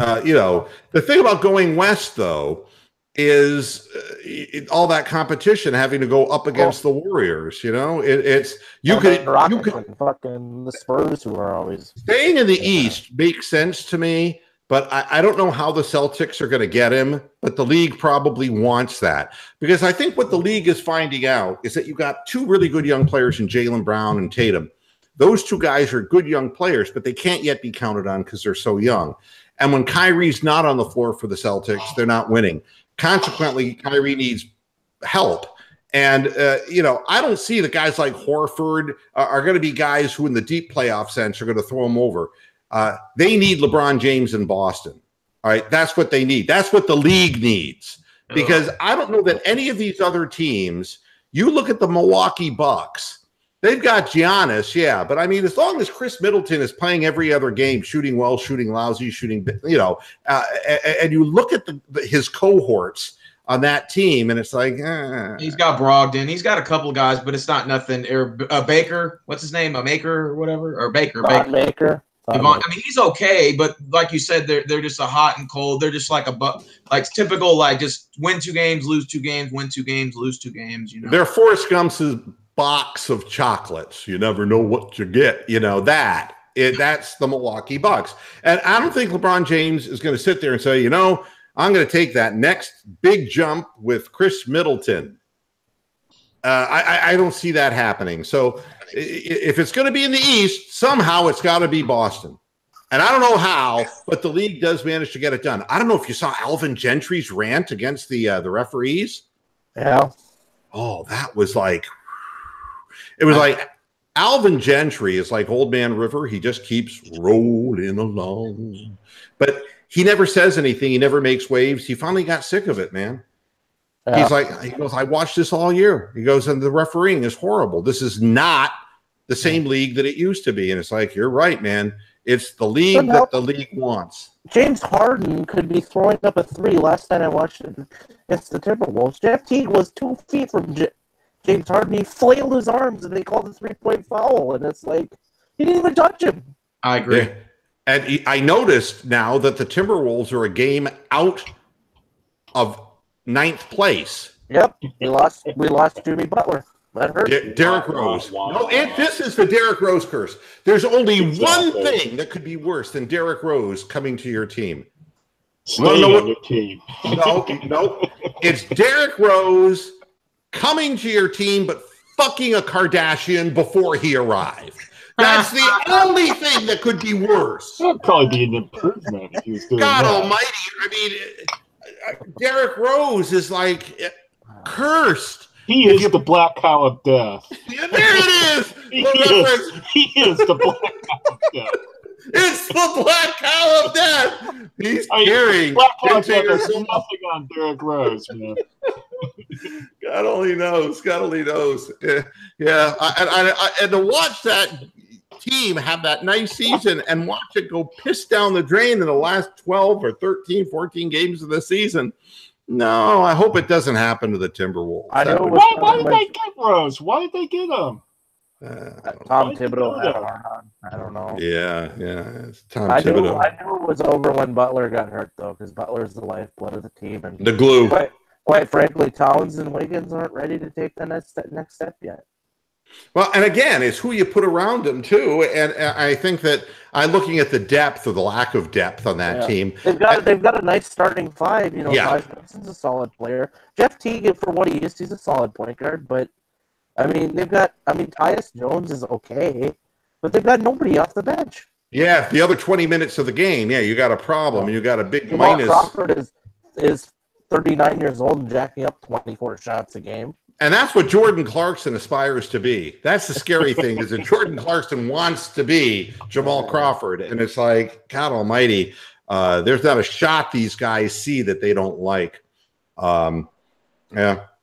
The thing about going west, though, is all that competition having to go up against the Warriors. You could fucking the Spurs, who are always staying in the East makes sense to me, but I don't know how the Celtics are going to get him. But the league probably wants that, because I think what the league is finding out is that you got two really good young players in Jaylen Brown and Tatum. Those two guys are good young players, but they can't yet be counted on because they're so young. And when Kyrie's not on the floor for the Celtics, they're not winning. Consequently, Kyrie needs help. And, I don't see that guys like Horford are going to be guys who in the deep playoff sense are going to throw them over. They need LeBron James in Boston. All right, that's what they need. That's what the league needs. Because I don't know that any of these other teams, you look at the Milwaukee Bucks, they've got Giannis, yeah, but I mean, as long as Chris Middleton is playing every other game, shooting well, shooting lousy, shooting, and you look at his cohorts on that team, and it's like, he's got Brogdon, he's got a couple of guys, but it's not nothing. Or Baker, what's his name, a Maker or whatever, or Baker. I mean, he's okay, but like you said, they're just a hot and cold. They're just like typical, like just win 2 games, lose 2 games, win 2 games, lose 2 games. They're Forrest Gump's box of chocolates. You never know what you get. That's the Milwaukee Bucks. And I don't think LeBron James is going to sit there and say, I'm going to take that next big jump with Chris Middleton. I don't see that happening. So if it's going to be in the East, somehow it's got to be Boston. And I don't know how, but the league does manage to get it done. I don't know if you saw Alvin Gentry's rant against the referees. Yeah. Oh, that was like... It was like Alvin Gentry is like Old Man River. He just keeps rolling along. But he never says anything. He never makes waves. He finally got sick of it, man. Yeah. He goes, I watched this all year. He goes, and the refereeing is horrible. This is not the same league that it used to be. And it's like, you're right, man. It's the league that the league wants. James Harden could be throwing up a 3 last time I watched it against the Timberwolves. Jeff Teague was 2 feet from James Harden. He flailed his arms, and they called a 3-point foul. And it's like, he didn't even touch him. I agree. Yeah. And I noticed now that the Timberwolves are a game out of 9th place. Yep. We lost Jimmy Butler. That hurt. Derrick Rose. No, this is the Derrick Rose curse. There's only one thing that could be worse than Derrick Rose coming to your team. Staying on your team. No. It's Derrick Rose coming to your team, but fucking a Kardashian before he arrived. That's the only thing that could be worse. That'd probably be an improvement if he was doing God that. almighty. I mean, Derrick Rose is like, cursed. He is the black cow of death. Yeah, there it is. He is the black cow of death. It's the black cow of death. He's carrying. Black cow of death has nothing on Derrick Rose, man. God only knows. God only knows. Yeah. And to watch that team have that nice season and watch it go piss down the drain in the last 12 or 13, 14 games of the season. No, I hope it doesn't happen to the Timberwolves. Why did they get Rose? Why did they get him? Tom Thibodeau had a hard on. I don't know. Yeah. It's Tom Thibodeau. I knew it was over when Butler got hurt, though, because Butler's the lifeblood of the team. And the glue. Quite frankly, Towns and Wiggins aren't ready to take the next step yet. Well, and again, it's who you put around them, too. And I think that I'm looking at the depth or the lack of depth on that team. They've got a nice starting five. Taj Gibson's a solid player. Jeff Teague, for what he is, he's a solid point guard. But, Tyus Jones is okay. But they've got nobody off the bench. Yeah, the other 20 minutes of the game, you got a problem. And you got a big Jamal minus. Crawford is 39 years old and jacking up 24 shots a game. And that's what Jordan Clarkson aspires to be. That's the scary thing, is that Jordan Clarkson wants to be Jamal Crawford. And it's like, God almighty, there's not a shot these guys see that they don't like. But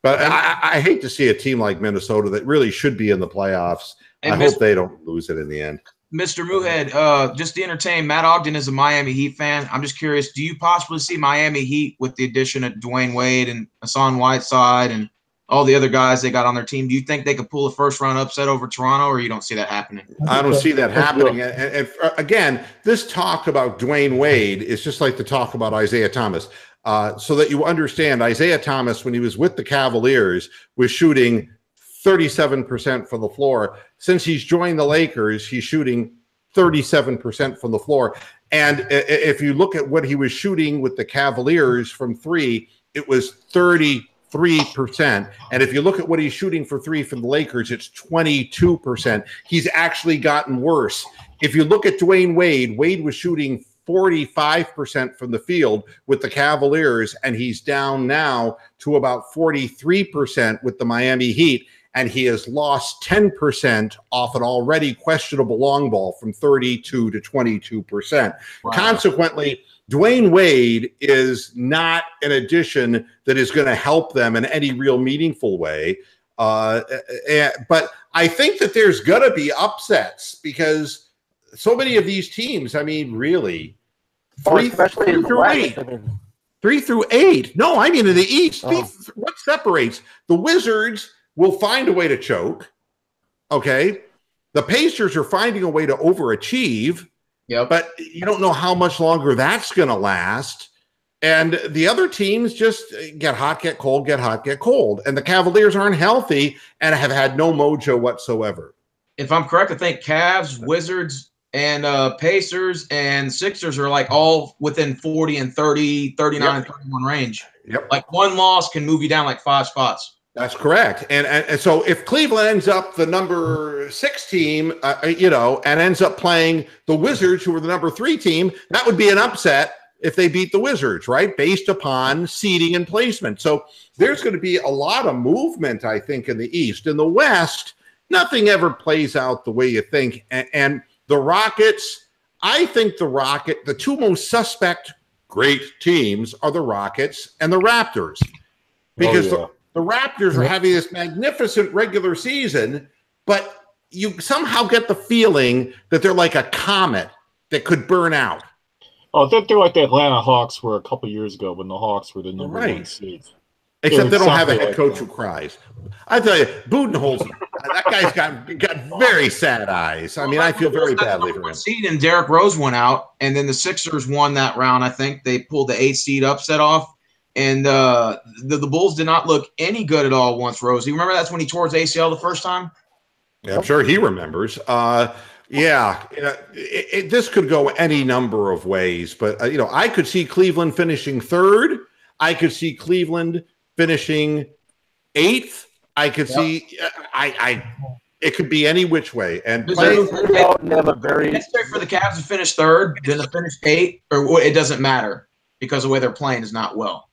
I hate to see a team like Minnesota that really should be in the playoffs. I hope they don't lose it in the end. Mr. Moohead, just to entertain, Matt Ogden is a Miami Heat fan. I'm just curious, do you possibly see Miami Heat with the addition of Dwayne Wade and Hassan Whiteside and all the other guys they got on their team? Do you think they could pull a first-round upset over Toronto, or you don't see that happening? I don't see that happening. And again, this talk about Dwayne Wade is just like the talk about Isaiah Thomas. So that you understand, Isaiah Thomas, when he was with the Cavaliers, was shooting 37% from the floor. Since he's joined the Lakers, he's shooting 37% from the floor. And if you look at what he was shooting with the Cavaliers from three, it was 33%. And if you look at what he's shooting for three from the Lakers, it's 22%. He's actually gotten worse. If you look at Dwayne Wade, Wade was shooting 45% from the field with the Cavaliers, and he's down now to about 43% with the Miami Heat. And he has lost 10% off an already questionable long ball from 32 to 22%. Wow. Consequently, Dwayne Wade is not an addition that is going to help them in any real meaningful way. But I think that there's going to be upsets because so many of these teams, really, especially in the West, 3 through 8. No, I mean in the East. What separates? The Wizards will find a way to choke. Okay. The Pacers are finding a way to overachieve. Yep. But you don't know how much longer that's going to last. And the other teams just get hot, get cold, get hot, get cold. And the Cavaliers aren't healthy and have had no mojo whatsoever. If I'm correct, I think Cavs, Wizards, and Pacers and Sixers are like all within 40 and 30, 39 and 31 range. Yep. Like one loss can move you down like 5 spots. That's correct. And so if Cleveland ends up the number 6 team, and ends up playing the Wizards, who are the number 3 team, that would be an upset if they beat the Wizards, right? Based upon seeding and placement. So there's going to be a lot of movement, I think, in the East. In the West, nothing ever plays out the way you think. And the Rockets, I think the two most suspect great teams are the Rockets and the Raptors. Because the Raptors are having this magnificent regular season, but you somehow get the feeling that they're like a comet that could burn out. Oh, they're like the Atlanta Hawks were a couple years ago when the Hawks were the number 1 seed. Except they don't have a head coach who cries. I tell you, Budenholzer, that guy's got very sad eyes. I feel very badly for him. Seed and Derrick Rose went out, and then the Sixers won that round. I think they pulled the 8 seed upset off. And the Bulls did not look any good at all once Rose. You remember that's when he tore his ACL the first time? Yeah, I'm sure he remembers. This could go any number of ways. But, I could see Cleveland finishing 3rd. I could see Cleveland finishing 8th. I could see it could be any which way. And it's straight for the Cavs to finish 3rd, then to finish 8th, or it doesn't matter because the way they're playing is not well.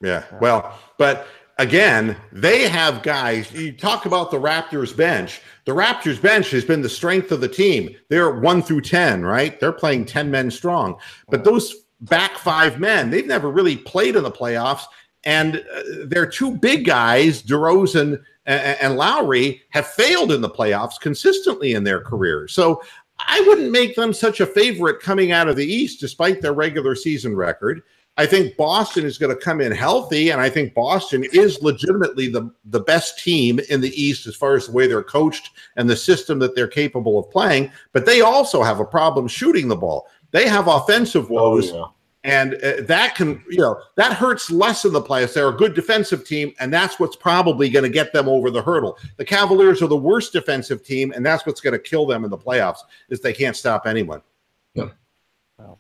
Yeah, well, but again, they have guys. You talk about the Raptors bench. The Raptors bench has been the strength of the team. They're 1 through 10, right? They're playing 10 men strong. But those back 5 men, they've never really played in the playoffs. And their 2 big guys, DeRozan and Lowry, have failed in the playoffs consistently in their careers. So I wouldn't make them such a favorite coming out of the East, despite their regular season record. I think Boston is going to come in healthy, and I think Boston is legitimately the best team in the East as far as the way they're coached and the system that they're capable of playing. But they also have a problem shooting the ball. They have offensive woes, and that can, that hurts less in the playoffs. They're a good defensive team, and that's what's probably going to get them over the hurdle. The Cavaliers are the worst defensive team, and that's what's going to kill them in the playoffs, is they can't stop anyone. Yeah. Wow.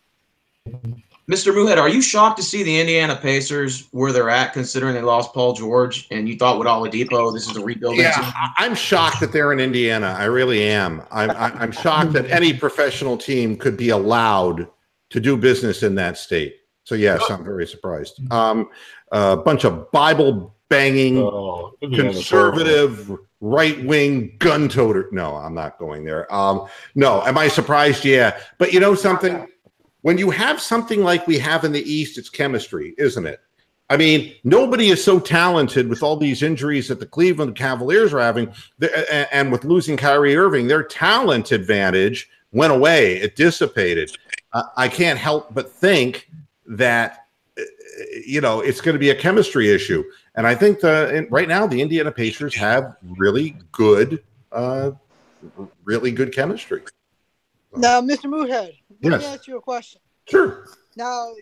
Mr. Moohead, are you shocked to see the Indiana Pacers where they're at, considering they lost Paul George, and you thought with Oladipo this is a rebuilding team? I'm shocked that they're in Indiana. I really am. I'm shocked that any professional team could be allowed to do business in that state. So, yes, I'm very surprised. A bunch of Bible-banging, conservative, right-wing gun-toter. No, I'm not going there. No, am I surprised? Yeah. But you know something? When you have something like we have in the East, it's chemistry, isn't it? I mean, nobody is so talented with all these injuries that the Cleveland Cavaliers are having, and with losing Kyrie Irving, their talent advantage went away. It dissipated. I can't help but think that, it's going to be a chemistry issue. And I think right now the Indiana Pacers have really good chemistry. Now, Mr. Moohead, let me Yes. ask you a question. Sure. Now,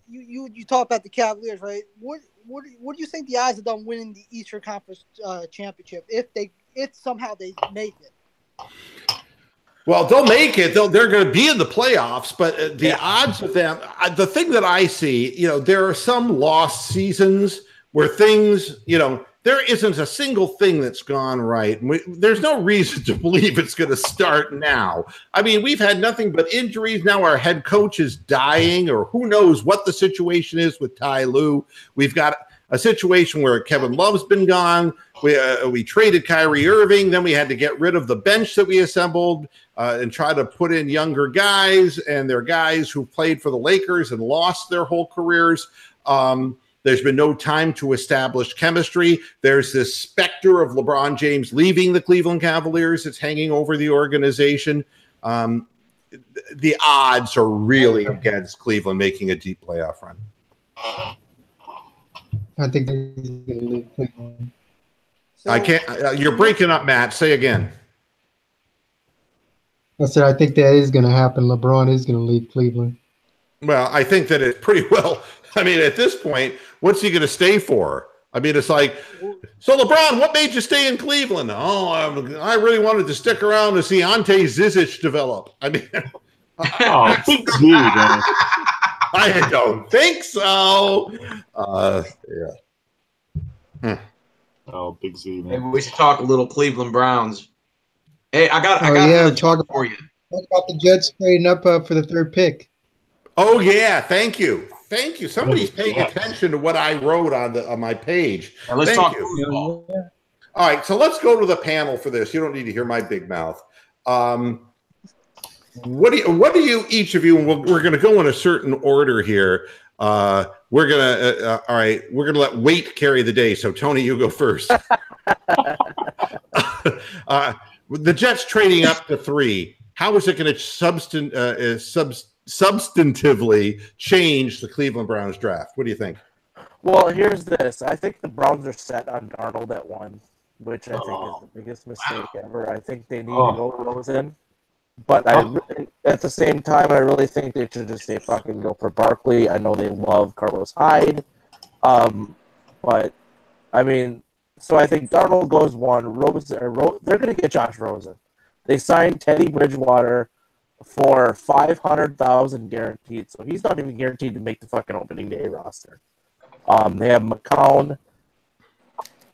you talk about the Cavaliers, right? What do you think the odds of them winning the Eastern Conference championship if somehow they make it? Well, they'll make it. They're going to be in the playoffs, but the odds of them. The thing that I see, there are some lost seasons where things, there isn't a single thing that's gone right. There's no reason to believe it's going to start now. I mean, we've had nothing but injuries. Now our head coach is dying, or who knows what the situation is with Ty Lue. We've got a situation where Kevin Love's been gone. We traded Kyrie Irving. Then we had to get rid of the bench that we assembled and try to put in younger guys. And they're guys who played for the Lakers and lost their whole careers. There's been no time to establish chemistry. There's this specter of LeBron James leaving the Cleveland Cavaliers that's hanging over the organization. The odds are really against Cleveland making a deep playoff run. I think they're going to leave Cleveland. I can't. You're breaking up, Matt. Say again. I said I think that is going to happen. LeBron is going to leave Cleveland. Well, I think that it pretty well. I mean, at this point, what's he going to stay for? I mean, it's like, so LeBron, what made you stay in Cleveland? Oh, I really wanted to stick around to see Ante Zizic develop. I mean, Big Z, man. I don't think so. Yeah. Oh, Big Z, man. Maybe we should talk a little Cleveland Browns. Hey, I got talk for you. Talk about the Jets trading up for the 3rd pick. Oh yeah, thank you. Somebody's paying attention to what I wrote on my page. Now let's Thank talk you. football. All right, so let's go to the panel for this. You don't need to hear my big mouth. What do you each of you? And we're going to go in a certain order here. We're gonna all right. We're gonna let weight carry the day. So Tony, you go first. The Jets trading up to 3. How is it going to substantively change the Cleveland Browns draft? What do you think? Well, here's this. I think the Browns are set on Darnold at 1, which I think is the biggest mistake ever. I think they need to go Rosen. But at the same time, I really think they should just say fucking go for Barkley. I know they love Carlos Hyde. But, I mean, so I think Darnold goes 1. They're going to get Josh Rosen. They signed Teddy Bridgewater for $500,000 guaranteed, so he's not even guaranteed to make the fucking opening day roster. They have McCown,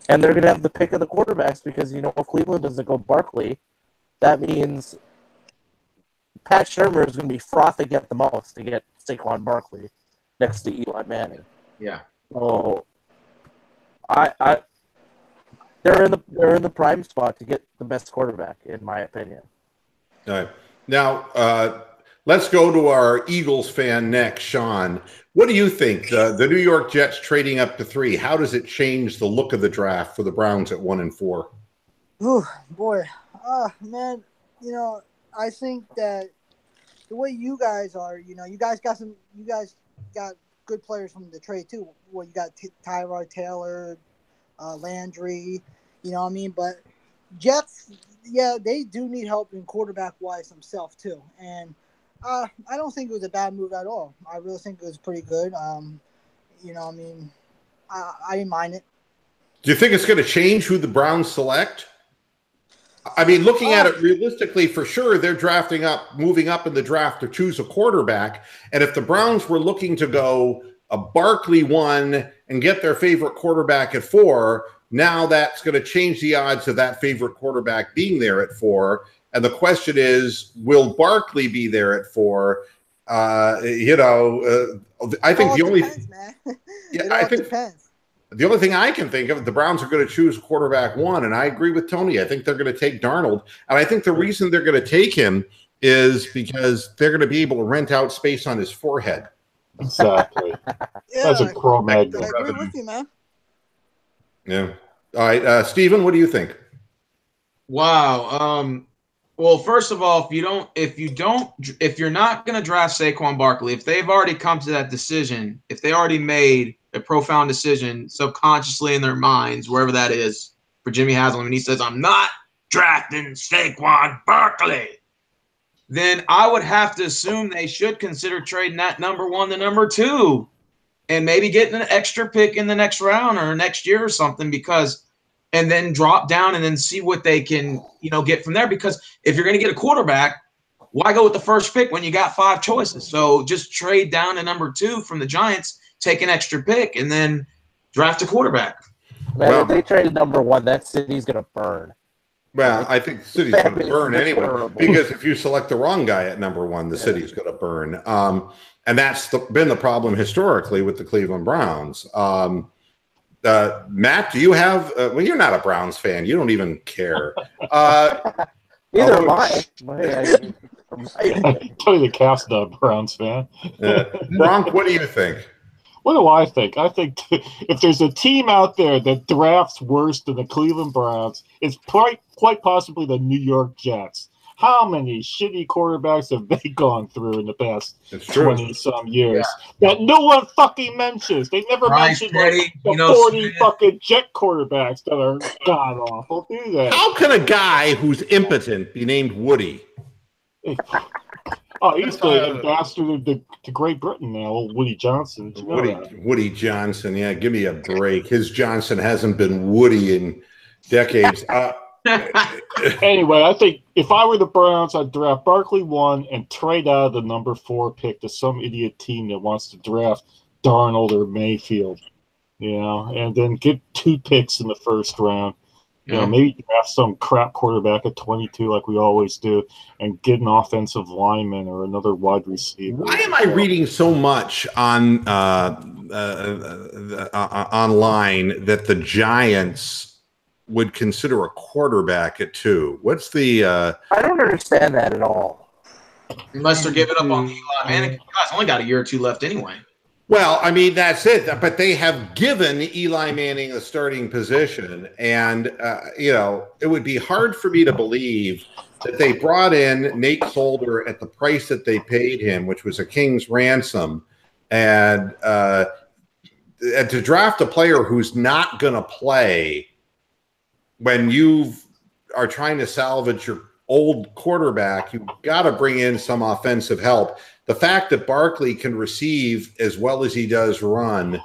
and they're going to have the pick of the quarterbacks because, if Cleveland doesn't go Barkley, that means Pat Shurmur is going to be frothing at the mouth to get Saquon Barkley next to Eli Manning. Yeah. So they're in the prime spot to get the best quarterback, in my opinion. All right. Now, let's go to our Eagles fan next, Sean. What do you think? The New York Jets trading up to 3, how does it change the look of the draft for the Browns at 1 and 4? Ooh, boy. Man, I think that the way you guys are, you guys got good players from the trade too. Well, you got Tyrod Taylor, Landry, what I mean? But Jets, yeah, they do need help in quarterback-wise themselves too. And I don't think it was a bad move at all. I really think it was pretty good. I didn't mind it. Do you think it's going to change who the Browns select? I mean, looking at it realistically, for sure, they're moving up in the draft to choose a quarterback. And if the Browns were looking to go a Barkley 1 and get their favorite quarterback at 4, now that's going to change the odds of that favorite quarterback being there at 4. And the question is, will Barkley be there at 4? I think the only depends, man. I think depends. The only thing I can think of, the Browns are going to choose quarterback 1, and I agree with Tony. I think they're going to take Darnold, and I think the reason they're going to take him is because they're going to be able to rent out space on his forehead. Exactly. That's a Cro-Magnon. I agree with you, man. Yeah. All right, Steven, what do you think? Wow. Well, first of all, if you're not going to draft Saquon Barkley, if they've already come to that decision, if they already made a profound decision subconsciously in their minds, wherever that is, for Jimmy Haslam, and he says, I'm not drafting Saquon Barkley, then I would have to assume they should consider trading that number 1 to number 2 and maybe getting an extra pick in the next round or next year or something, and then drop down and then see what they can, get from there. Because if you're going to get a quarterback, why go with the first pick when you got 5 choices? So just trade down to number 2 from the Giants, take an extra pick, and then draft a quarterback. Man, if they traded number 1, that city's going to burn. Well, I think the city's going to burn anyway, because if you select the wrong guy at number 1, the city's going to burn. And that's been the problem historically with the Cleveland Browns. Matt, do you have you're not a Browns fan. You don't even care. Neither am I. Tell you the cast not a Browns fan. Bronk, what do you think? What do I think? I think if there's a team out there that drafts worse than the Cleveland Browns, it's quite possibly the New York Jets. How many shitty quarterbacks have they gone through in the past 20-some years that no one fucking mentions? They never mention the 40 fucking Jet quarterbacks that are god-awful, do they? How can a guy who's impotent be named Woody? Oh, he's the ambassador to Great Britain now, old Woody Johnson. Woody Johnson, yeah, give me a break. His Johnson hasn't been Woody in decades. Anyway, I think if I were the Browns, I'd draft Barkley 1 and trade out of the number 4 pick to some idiot team that wants to draft Darnold or Mayfield, and then get 2 picks in the first round. Maybe draft some crap quarterback at 22 like we always do and get an offensive lineman or another wide receiver. Why am I reading so much on online that the Giants would consider a quarterback at 2? What's the I don't understand that at all. Unless they're giving up on Eli Manning. Guys only got a year or 2 left anyway. Well, I mean, that's it. But they have given Eli Manning a starting position. And, it would be hard for me to believe that they brought in Nate Solder at the price that they paid him, which was a king's ransom. And to draft a player who's not going to play when you are trying to salvage your old quarterback, you've got to bring in some offensive help. The fact that Barkley can receive as well as he does run,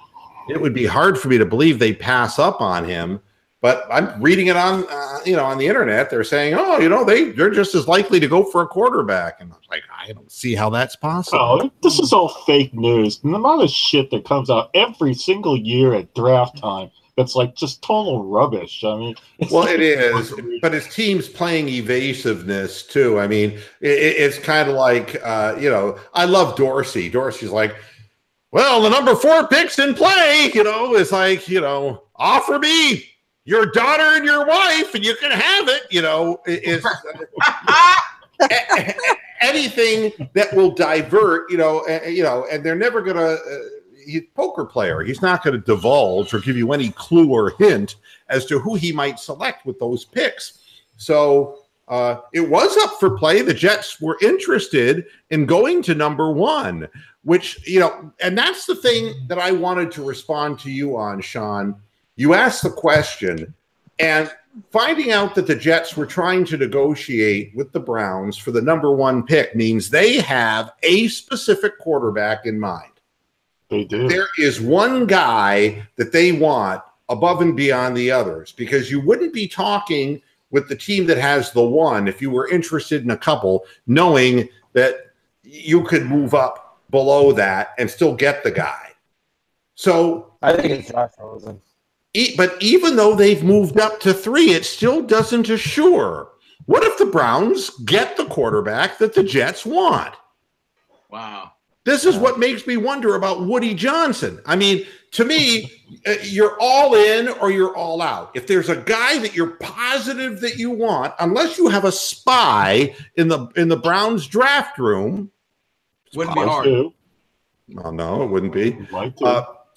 it would be hard for me to believe they pass up on him. But I'm reading it on, on the internet. They're saying, they're just as likely to go for a quarterback. And I was like, I don't see how that's possible. Oh, this is all fake news. And the amount of shit that comes out every single year at draft time, that's like just total rubbish. I mean, it is, but it's teams playing evasiveness too. I mean, it's kind of like, I love Dorsey. Dorsey's like, well, the number 4 pick's in play, it's like, offer me your daughter and your wife and you can have it, it's anything that will divert, and they're never going to, he's a poker player. He's not going to divulge or give you any clue or hint as to who he might select with those picks. So it was up for play. The Jets were interested in going to number 1, which, and that's the thing that I wanted to respond to you on, Sean. You asked the question, and finding out that the Jets were trying to negotiate with the Browns for the number 1 pick means they have a specific quarterback in mind. They do. There is one guy that they want above and beyond the others, because you wouldn't be talking with the team that has the 1 if you were interested in a couple, knowing that you could move up below that and still get the guy. So I think it's Josh Rosen. But even though they've moved up to 3, it still doesn't assure. What if the Browns get the quarterback that the Jets want? Wow. This is what makes me wonder about Woody Johnson. I mean, to me, you're all in or you're all out. If there's a guy that you're positive that you want, unless you have a spy in the Browns draft room, wouldn't be hard. Oh, no, it wouldn't be.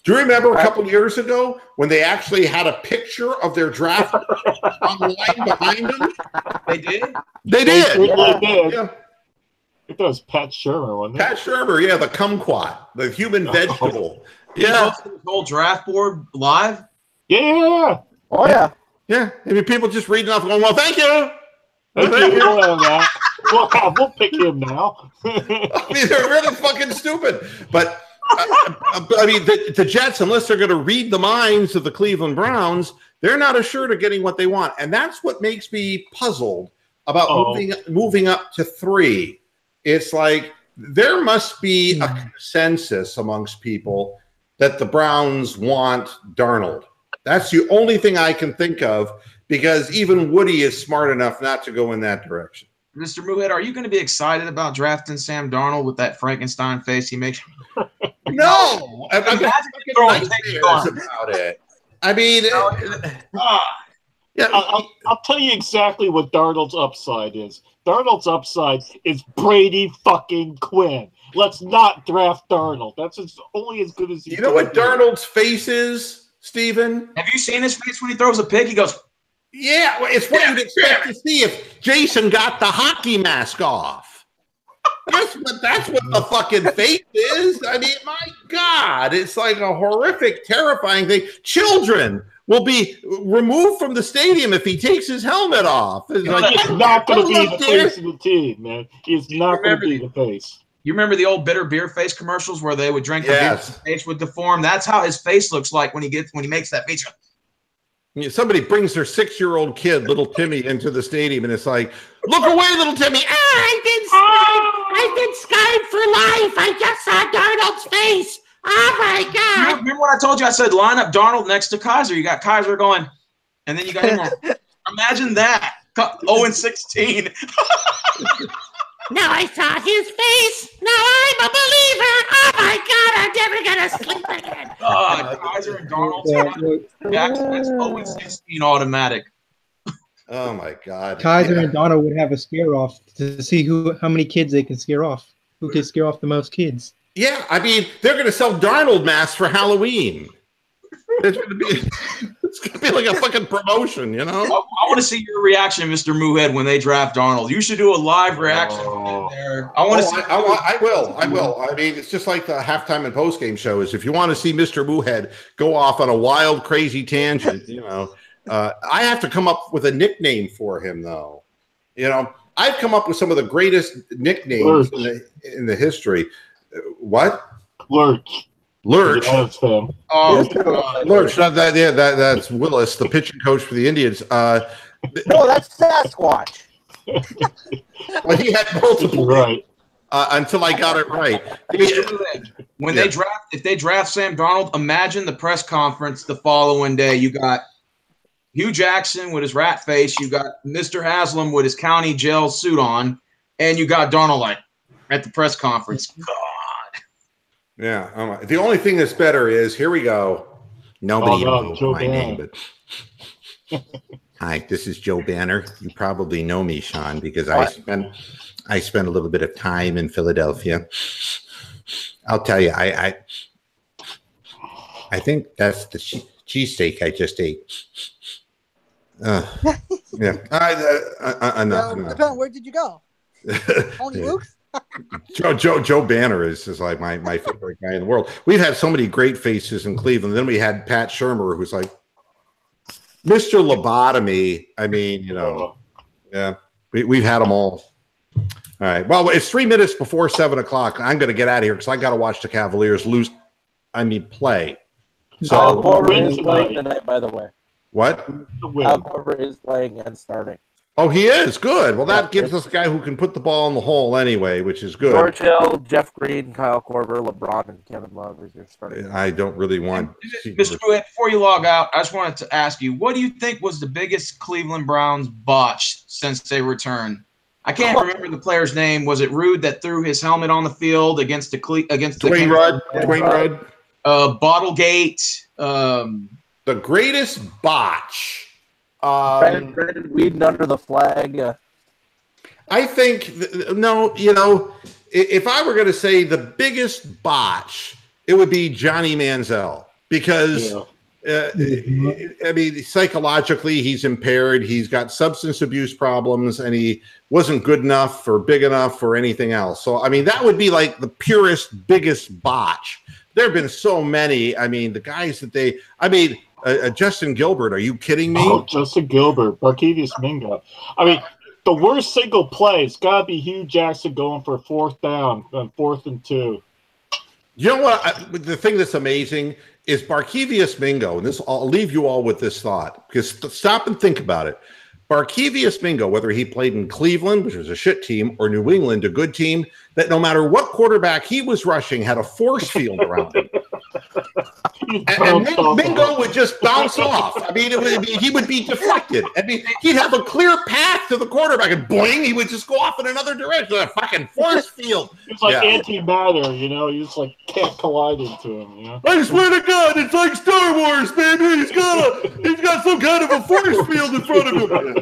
Do you remember a couple years ago when they actually had a picture of their draft on the line behind them? They did? They did. They did. Yeah. I think that was Pat Shurmur, wasn't it? Pat Shurmur, yeah, the kumquat, the human vegetable. Yeah. His whole draft board live? Yeah. Oh, yeah. Yeah. I mean, people just reading off going, well, thank you. Thank you. We'll pick him now. I mean, they're really fucking stupid. But, I mean, the Jets, unless they're going to read the minds of the Cleveland Browns, they're not assured of getting what they want. And that's what makes me puzzled about moving up to 3. It's like there must be a consensus amongst people that the Browns want Darnold. That's the only thing I can think of, because even Woody is smart enough not to go in that direction. Mr. Moohead, are you going to be excited about drafting Sam Darnold with that Frankenstein face he makes? No. I've got nightmares about it. I mean, yeah. I'll tell you exactly what Darnold's upside is. Darnold's upside is Brady fucking Quinn. Let's not draft Darnold. That's only as good as he. You know what Darnold's face is, Steven? Have you seen his face when he throws a pick? He goes, yeah, well, it's what you'd expect to see if Jason got the hockey mask off. That's what the fucking face is. I mean, my God, it's like a horrific, terrifying thing. Children will be removed from the stadium if he takes his helmet off. He's not going to be the face of the team, man. He's not going to be the face. You remember the old bitter beer face commercials where they would drink the beer, his face would deform? That's how his face looks like when he makes that face. Somebody brings their 6-year-old kid, little Timmy, into the stadium, and it's like, look away, little Timmy. I've been Skyped for life. I just saw Darnold's face. Oh, my God. Remember what I told you? I said line up Darnold next to Kaiser. You got Kaiser going, and then you got him going. Imagine that. 0-16. Now I saw his face. Now I'm a believer. Oh, my God. I'm never going to sleep again. Kaiser and Darnold. That's 0-16 automatic. Oh, my God. Kaiser and Darnold would have a scare-off to see how many kids they can scare off. Who can scare off the most kids? Yeah, I mean, they're going to sell Darnold masks for Halloween. It's going to be like a fucking promotion, you know? I want to see your reaction, Mr. Moohead, when they draft Darnold. You should do a live reaction there. I want to see. I will. I mean, it's just like the halftime and postgame shows. If you want to see Mr. Moohead go off on a wild, crazy tangent, you know, I have to come up with a nickname for him, though. You know, I've come up with some of the greatest nicknames in the history. What? Lurch. Lurch. Oh, Lurch. That's Willis, the pitching coach for the Indians. No, that's Sasquatch. Well, he had multiple. Right. Until I got it right. When if they draft Sam Darnold, imagine the press conference the following day. You got Hugh Jackson with his rat face. You got Mr. Haslam with his county jail suit on, and you got Darnold like at the press conference. God. Yeah. The only thing that's better is here we go. Nobody knows my name, but hi, this is Joe Banner. You probably know me, Sean, because I spent a little bit of time in Philadelphia. I'll tell you, I think that's the cheesesteak I just ate. Yeah. Where did you go? Only Luke's? Joe Banner is like my favorite guy in the world. We've had so many great faces in Cleveland. Then we had Pat Shermer, who's like Mr. Lobotomy. I mean, yeah, we've had them all. All right. Well, it's 3 minutes before 7 o'clock. I'm going to get out of here because I got to watch the Cavaliers play. So Al Korver is playing tonight, by the way. What? Al Korver is playing and starting. Oh, he is good. Well, that gives us a guy who can put the ball in the hole anyway, which is good. George Hill, Jeff Green, Kyle Korver, LeBron, and Kevin Love is your starting. I don't really want. Mr. Moohead, before you log out, I just wanted to ask you, what do you think was the biggest Cleveland Browns botch since they returned? I can't remember the player's name. Was it Rude that threw his helmet on the field against Dwayne Rudd? Dwayne Rudd. Bottlegate. The greatest botch. Brandon Weeden under the flag. I think, if I were going to say the biggest botch, it would be Johnny Manziel because, I mean, psychologically, he's impaired. He's got substance abuse problems, and he wasn't good enough or big enough or anything else. So, I mean, that would be like the purest, biggest botch. There have been so many. I mean, the guys that Justin Gilbert, are you kidding me? Oh, Justin Gilbert, Barkevius Mingo. I mean, the worst single play has got to be Hugh Jackson going for 4th down on 4th and 2. You know what? The thing that's amazing is Barkevius Mingo, and I'll leave you all with this thought, because stop and think about it. Barkevius Mingo, whether he played in Cleveland, which was a shit team, or New England, a good team, that no matter what quarterback he was rushing had a force field around him. And Mingo would just bounce off. I mean, he would be deflected. I mean, he'd have a clear path to the quarterback, and boing, he would just go off in another direction. A fucking force field. It's like antimatter, you just like can't collide into him. I swear to God, it's like Star Wars, baby. He's got some kind of a force field in front of him.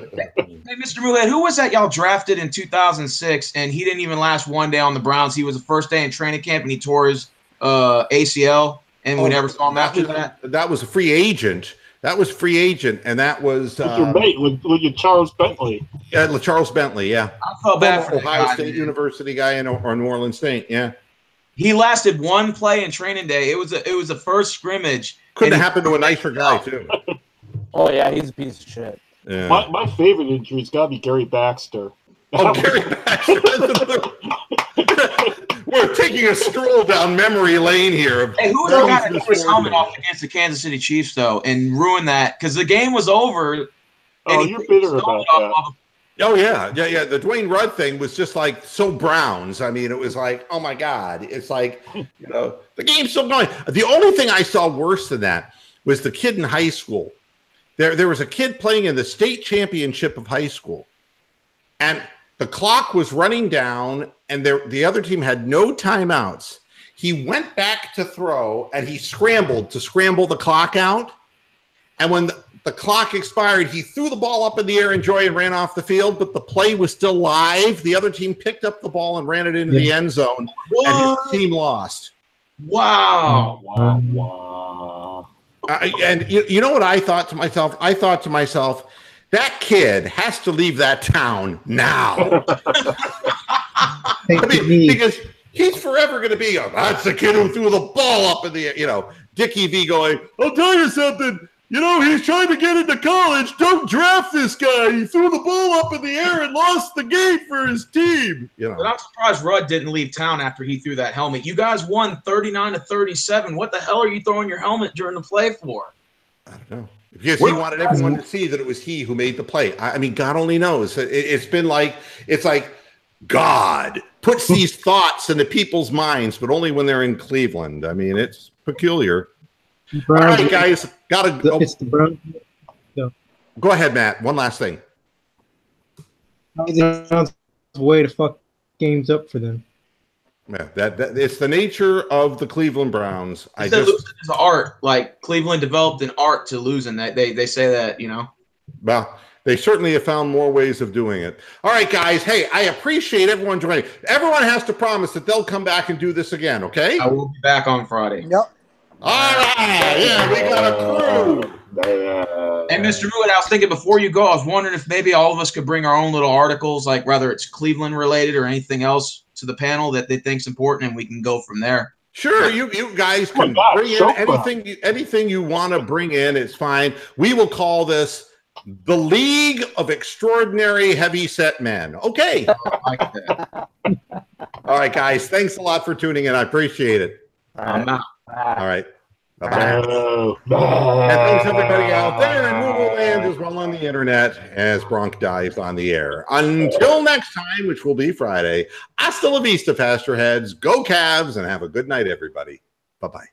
Hey, Mr. Moohead, who was that y'all drafted in 2006, and he didn't even last one day on the Browns? He was the first day in training camp, and he tore his ACL. And we never saw him after that. That was a free agent. That was free agent, and that was your mate with Charles Bentley. Yeah, Charles Bentley. Yeah, I felt bad for Ohio State University guy or New Orleans State. Yeah, he lasted one play in training day. It was a first scrimmage. Couldn't have happened to a nicer guy too. Oh yeah, he's a piece of shit. Yeah. My favorite injury's got to be Gary Baxter. Oh, Gary Baxter. We're taking a stroll down memory lane here. Hey, who was the guy that threw his helmet off against the Kansas City Chiefs, though, and ruined that? Because the game was over. Oh, you're bitter about that. Oh, yeah. The Dwayne Rudd thing was just like so Browns. I mean, it was like, oh, my God. It's like, the game's still going. The only thing I saw worse than that was the kid in high school. There was a kid playing in the state championship of high school, and the clock was running down, and the other team had no timeouts. He went back to throw, and he scrambled to scramble the clock out. And when the clock expired, he threw the ball up in the air, and ran off the field, but the play was still live. The other team picked up the ball and ran it into the end zone, and his team lost. Wow. And you know what I thought to myself? I thought to myself, that kid has to leave that town now. Because he's forever going to be, that's the kid who threw the ball up in the air. Dickie V going, I'll tell you something. He's trying to get into college. Don't draft this guy. He threw the ball up in the air and lost the game for his team. But I'm surprised Rudd didn't leave town after he threw that helmet. You guys won 39-37. What the hell are you throwing your helmet during the play for? I don't know. Because he wanted everyone to see that it was he who made the play. I mean, God only knows. It's like God puts these thoughts into people's minds, but only when they're in Cleveland. I mean, it's peculiar. All right, guys, gotta go. It's the Browns. Go ahead, Matt. One last thing. The way to fuck games up for them. Yeah, that it's the nature of the Cleveland Browns. Losing is art. Like Cleveland developed an art to losing. That they say that, you know. Well, they certainly have found more ways of doing it. All right, guys. Hey, I appreciate everyone joining. Everyone has to promise that they'll come back and do this again. Okay? I will be back on Friday. Yep. All right. Yeah, we got a crew. And Mr. Moohead, I was thinking before you go, I was wondering if maybe all of us could bring our own little articles, like whether it's Cleveland related or anything else, to the panel that they think's important, and we can go from there. Sure, you guys can bring in anything you want to bring in. It's fine. We will call this the League of Extraordinary Heavyset Men. Okay. I like that. All right, guys. Thanks a lot for tuning in. I appreciate it. I'm out. All right. Bye-bye. And thanks everybody out there in Google Land as well on the internet as Bronk dives on the air. Until next time, which will be Friday, hasta la vista, faster heads. Go Cavs, and have a good night, everybody. Bye-bye.